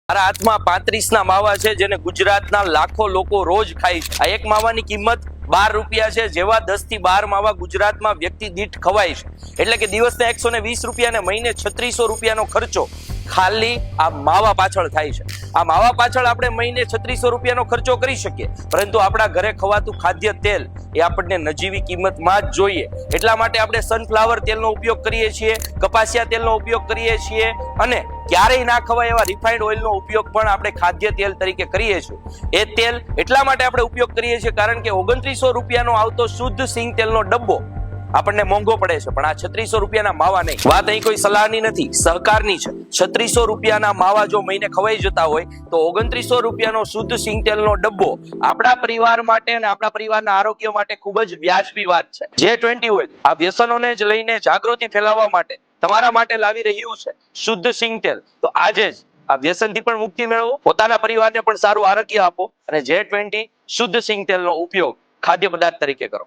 મારા હાથમાં 35 ના માવા છે જેને ગુજરાતના લાખો લોકો રોજ ખાય છે। આ એક માવાની કિંમત 12 રૂપિયા છે। જેવા 10 થી 12 માવા ગુજરાતમાં વ્યક્તિ દીઠ ખવાય છે, એટલે કે દિવસના 120 રૂપિયા ને મહિને 3600 રૂપિયાનો ખર્ચો ખાલી આ માવા પાછળ થાય છે। આ માવા પાછળ આપણે મહિને 3600 રૂપિયાનો ખર્ચો કરી શકીએ, પરંતુ આપણા ઘરે ખવાતું ખાદ્ય તેલ એ આપણને નજીવી કિંમતમાં જ જોઈએ। એટલા માટે આપણે સનફ્લાવર તેલનો ઉપયોગ કરીએ છીએ, કપાસિયા તેલનો ઉપયોગ કરીએ છીએ, અને ક્યારેય ના ખવાય એવા રિફાઇન્ડ ઓઇલનો ઉપયોગ પણ આપણે ખાદ્ય તેલ તરીકે કરીએ છીએ। એ તેલ એટલા માટે આપણે ઉપયોગ કરીએ છીએ કારણ કે 2900 રૂપિયાનો આવતો શુદ્ધ સિંગ તેલનો ડબ્બો આપણને મોંઘો પડે છે, પણ આ 3600 રૂપિયાના માવા નહીં। વાત અહીં કોઈ સલાહની નથી, સહકારની છે। 3600 રૂપિયાના માવા જો મહિને ખવાઈ જતા હોય તો 2900 રૂપિયાનો શુદ્ધ સિંગ તેલનો ડબ્બો આપણા પરિવાર માટે અને આપણા પરિવારના આરોગ્ય માટે ખૂબ જ વ્યાજબી વાત છે। J20 ઓઇલ આ વ્યસનોને જ લઈને જાગૃતિ ફેલાવવા માટે તમારા માટે લાવી રહ્યું છે શુદ્ધ સિંગ તેલ। તો આજે જ આ વ્યસનથી પણ મુક્તિ મેળવો, પોતાના પરિવારને પણ સારું આરોગ્ય આપો, અને J20 શુદ્ધ સિંગ તેલનો ઉપયોગ ખાદ્ય પદાર્થ તરીકે કરો।